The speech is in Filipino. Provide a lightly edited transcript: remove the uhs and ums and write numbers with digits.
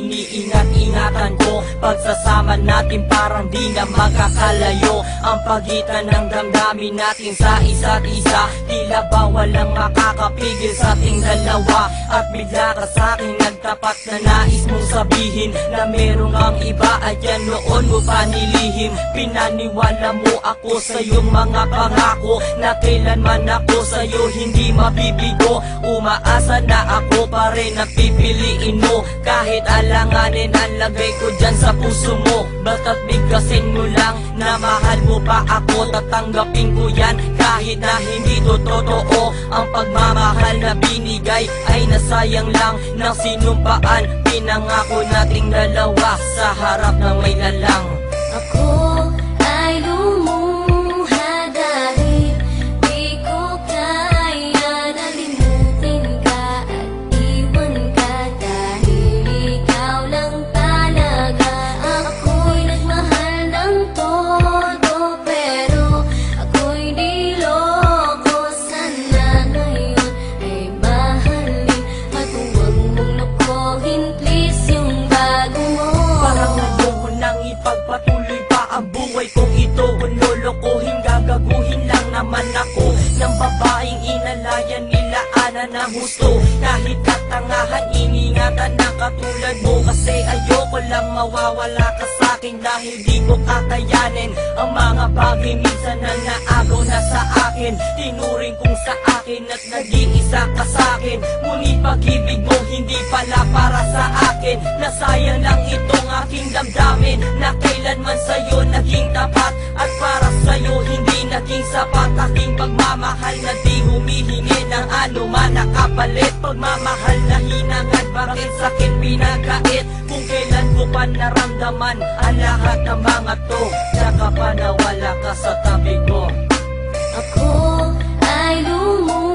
iniingat-ingatan ko. Pagsasama natin parang di na magkakalayo. Ang pagitan ng damdamin natin sa isa't isa, tila ba walang makakapigil sa ating dalawa. At bigla ka sa'kin nagtapat na nais mong sabihin na meron kang iba at yan noon mo pa nilihim. Pinaniwala mo ako sa iyong mga pangako na kailanman ako sa'yo hindi mabibigo. Umaasa na ako pa rin na pipiliin mo, kahit alanganin ang lagay ko dyan sa puso mo. Basta't bigkasin mo lang na mahal mo pa ako, tatanggapin ko yan kahit na hindi to totoo. Ang pagmamahal na binigay ay nasayang lang ng sinumpaan. Pinangako nating dalawa sa harap ng may lalang. Ako ay lumuha dahil di ko kaya nalimutin ka at iwan ka, dahil ikaw lang talaga. Ako'y nagmahal ng todo pero ako'y niloko. Sana ngayon ay mahalin at huwag mong lokohin please yung bago mo. Parang ayoko nang ipagpatuloy pa ang buhay kong ito. Kung lolokohin, gagaguhin lang naman ako ng babaeng inalayan nila ana ng husto. Kahit katangahan, iningatan na katulad mo, kasi ayoko lang mawawala ka sa'kin dahil di ko kakayanin ang mga bagay minsan na naagaw na sa akin. Tinuring kong sa akin at nag-iisa ka sa'kin, ngunit pag-ibig mo hindi pala para sa akin. Nasayang lang itong aking damdamin na kailanman sa'yo naging tapat, at para sa'yo hindi naging sapat. Aking pagmamahal na di humihingi ng anuman na kapalit. Pagmamahal na hinangad, bakit sa'kin pinagkait? Kung kailan ko pa naramdaman ang lahat ng mga to, tsaka pa nawala ka sa tabi ko. Ako ay lumuha